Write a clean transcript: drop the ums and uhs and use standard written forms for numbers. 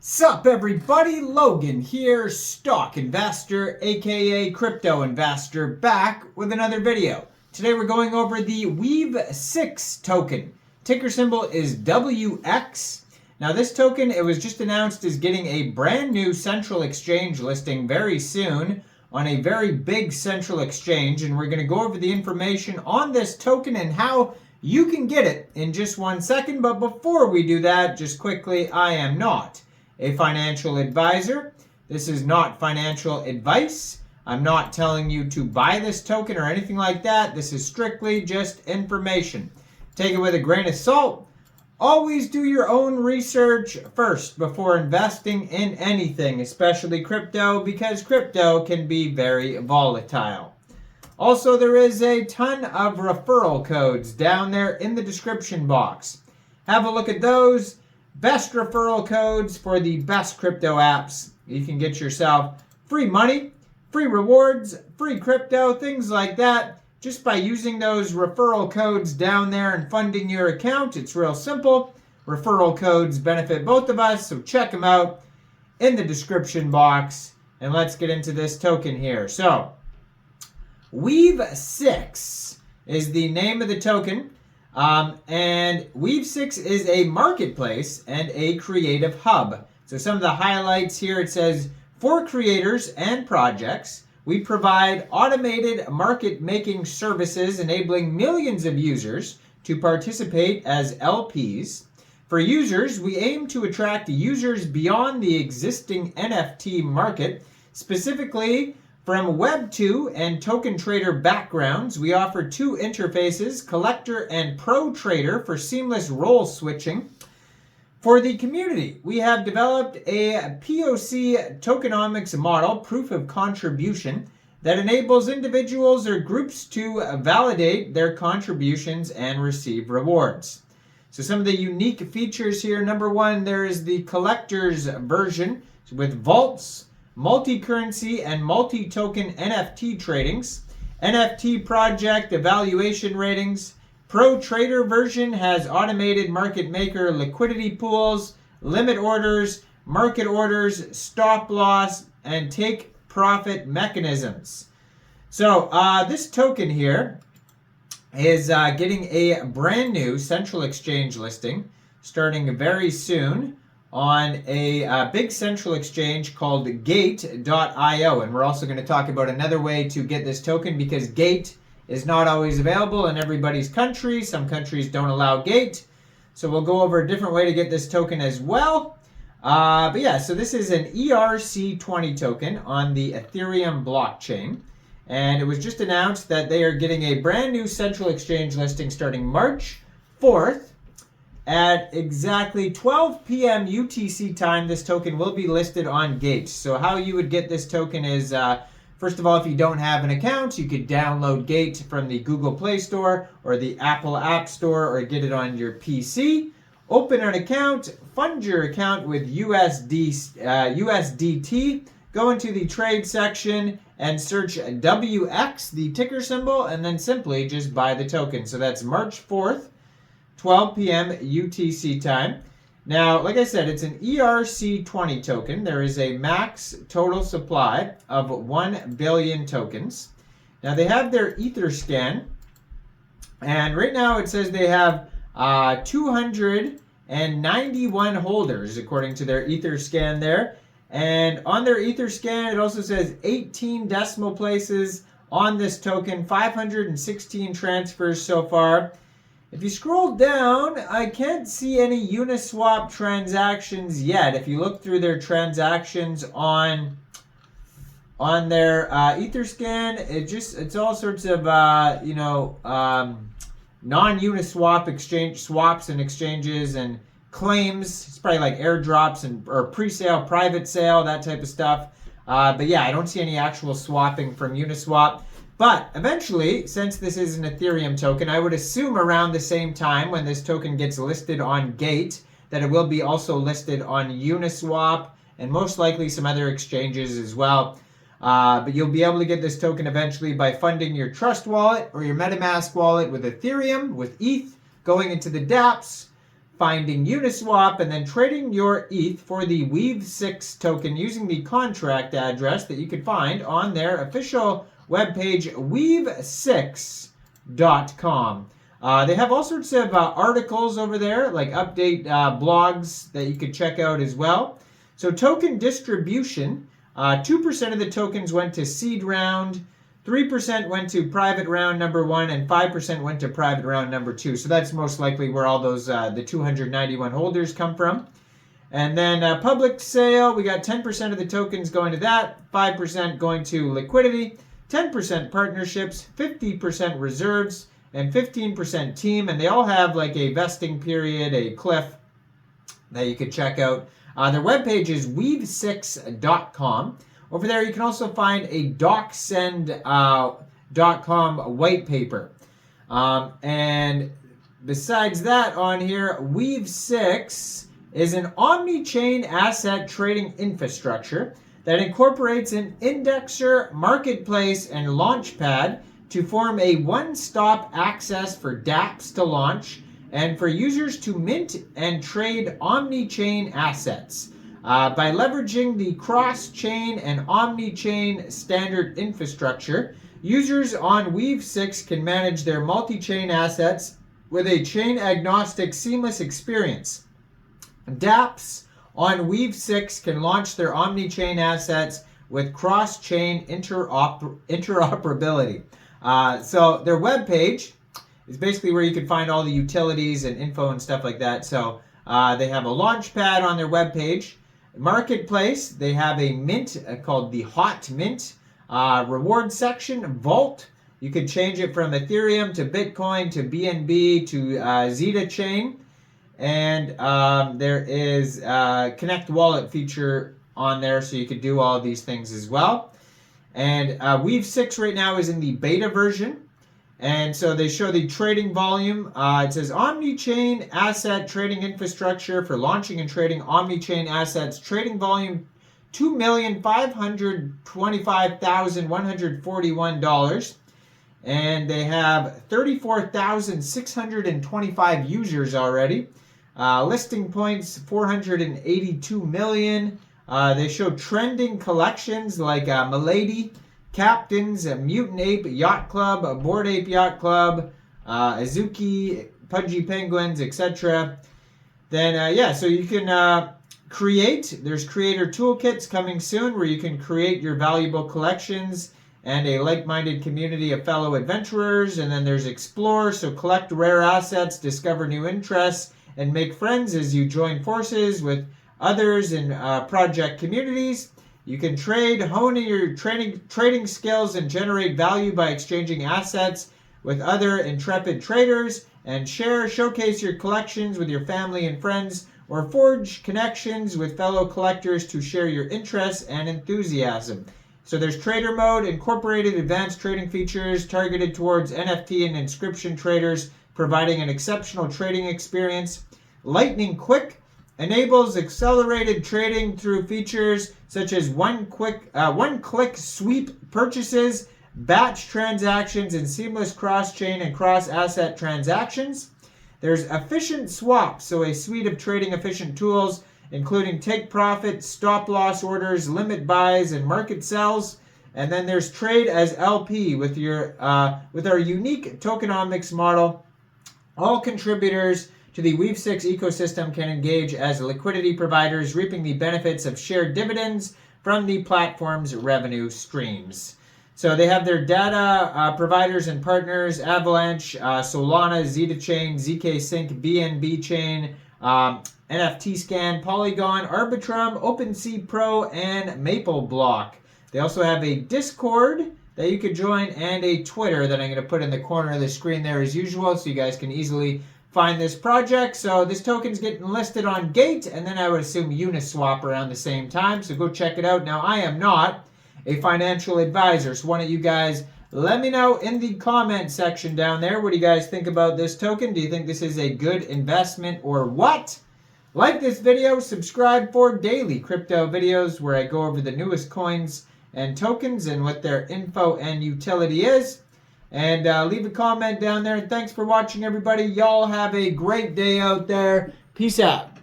Sup everybody, Logan here, stock investor aka crypto investor, back with another video. Today we're going over the WEAVE6 token. Ticker symbol is WEAX. Now this token, it was just announced as getting a brand new central exchange listing very soon on a very big central exchange, and we're going to go over the information on this token and how you can get it in just 1 second. But before we do that, just quickly, I am not a financial advisor. This is not financial advice. I'm not telling you to buy this token or anything like that. This is strictly just information. Take it with a grain of salt. Always do your own research first before investing in anything, especially crypto, because crypto can be very volatile. Also, there is a ton of referral codes down there in the description box. Have a look at those. Best referral codes for the best crypto apps. You can get yourself free money, free rewards, free crypto, things like that, just by using those referral codes down there and funding your account. It's real simple. Referral codes benefit both of us, so check them out in the description box. And let's get into this token here. So, WEAVE6 is the name of the token. And WEAVE6 is a marketplace and a creative hub. So some of the highlights here, it says, for creators and projects, we provide automated market-making services enabling millions of users to participate as LPs. For users, we aim to attract users beyond the existing NFT market, specifically from Web 2 and token trader backgrounds. We offer two interfaces, Collector and Pro Trader, for seamless role switching. For the community, we have developed a POC tokenomics model, proof of contribution, that enables individuals or groups to validate their contributions and receive rewards. So some of the unique features here, number one, there is the collector's version with vaults, multi-currency and multi-token NFT tradings, NFT project evaluation ratings. Pro Trader version has automated market maker liquidity pools, limit orders, market orders, stop loss, and take profit mechanisms. So this token here is getting a brand new central exchange listing starting very soon on a big central exchange called Gate.io. And we're also going to talk about another way to get this token, because Gate is not always available in everybody's country. Some countries don't allow Gate. So we'll go over a different way to get this token as well. But yeah, so this is an ERC20 token on the Ethereum blockchain. And it was just announced that they are getting a brand new central exchange listing starting March 4th. At exactly 12 p.m. UTC time, this token will be listed on Gate. So how you would get this token is, first of all, if you don't have an account, you could download Gate from the Google Play Store or the Apple App Store, or get it on your PC. Open an account, fund your account with USDT, go into the trade section and search WEAX, the ticker symbol, and then simply just buy the token. So that's March 4th. 12 p.m. UTC time. Now, like I said, it's an ERC20 token. There is a max total supply of 1 billion tokens. Now, they have their Etherscan, and right now it says they have 291 holders, according to their Etherscan there. And on their Etherscan, it also says 18 decimal places on this token, 516 transfers so far. If you scroll down, I can't see any Uniswap transactions yet. If you look through their transactions on their Etherscan, it's all sorts of non-Uniswap exchange swaps and exchanges and claims. It's probably like airdrops or pre-sale, private sale, that type of stuff. But yeah, I don't see any actual swapping from Uniswap. But eventually, since this is an Ethereum token, I would assume around the same time when this token gets listed on Gate, that it will be also listed on Uniswap and most likely some other exchanges as well. But you'll be able to get this token eventually by funding your Trust wallet or your MetaMask wallet with Ethereum, with ETH, going into the dApps, finding Uniswap, and then trading your ETH for the WEAVE6 token using the contract address that you can find on their official webpage, WEAVE6.com. They have all sorts of articles over there, like update blogs that you could check out as well. So token distribution, 2% of the tokens went to seed round, 3% went to private round number 1, and 5% went to private round number 2. So that's most likely where all those the 291 holders come from. And then public sale, we got 10% of the tokens going to that, 5% going to liquidity, 10% partnerships, 50% reserves, and 15% team. And they all have like a vesting period, a cliff that you could check out. Their webpage is WEAVE6.com. Over there, you can also find a DocSend.com white paper. And besides that on here, WEAVE6 is an omni-chain asset trading infrastructure that incorporates an indexer, marketplace, and launchpad to form a one-stop access for dApps to launch and for users to mint and trade omni-chain assets. By leveraging the cross-chain and omni-chain standard infrastructure, users on WEAVE6 can manage their multi-chain assets with a chain-agnostic seamless experience. dApps on WEAVE6 can launch their omni-chain assets with cross-chain interoperability. So their webpage is basically where you can find all the utilities and info and stuff like that. So they have a launch pad on their webpage. Marketplace, they have a mint called the Hot Mint. Reward section, Vault. You could change it from Ethereum to Bitcoin to BNB to Zeta Chain. And there is Connect Wallet feature on there, so you could do all of these things as well. And WEAVE6 right now is in the beta version. And so they show the trading volume. It says omni-chain asset trading infrastructure for launching and trading omni-chain assets. Trading volume $2,525,141. And they have 34,625 users already. Listing points 482 million. They show trending collections like Milady, Captains, Mutant Ape Yacht Club, Bored Ape Yacht Club, Azuki, Pudgy Penguins, etc. Then, so you can create. There's creator toolkits coming soon where you can create your valuable collections and a like-minded community of fellow adventurers. And then there's explore, so collect rare assets, discover new interests, and make friends as you join forces with others in project communities. You can trade, hone your trading skills, and generate value by exchanging assets with other intrepid traders, and showcase your collections with your family and friends, or forge connections with fellow collectors to share your interests and enthusiasm. So there's trader mode, incorporated advanced trading features targeted towards NFT and inscription traders, providing an exceptional trading experience. Lightning Quick enables accelerated trading through features such as one-click sweep purchases, batch transactions, and seamless cross-chain and cross-asset transactions. There's efficient swaps, so a suite of trading efficient tools, including take profit, stop loss orders, limit buys, and market sells. And then there's trade as LP with our unique tokenomics model. All contributors to the WEAVE6 ecosystem can engage as liquidity providers, reaping the benefits of shared dividends from the platform's revenue streams. So they have their data providers and partners: Avalanche, Solana, Zeta Chain, ZK Sync, BNB Chain, NFT Scan, Polygon, Arbitrum, OpenSea Pro, and MapleBlock. They also have a Discord that you could join and a Twitter that I'm going to put in the corner of the screen there as usual, so you guys can easily find this project. So this token's getting listed on Gate, and then I would assume Uniswap around the same time. So go check it out. Now, I am not a financial advisor, so why don't you guys let me know in the comment section down there. What do you guys think about this token? Do you think this is a good investment or what? Like this video, subscribe for daily crypto videos where I go over the newest coins and tokens and what their info and utility is. And leave a comment down there. And thanks for watching, everybody. Y'all have a great day out there. Peace out.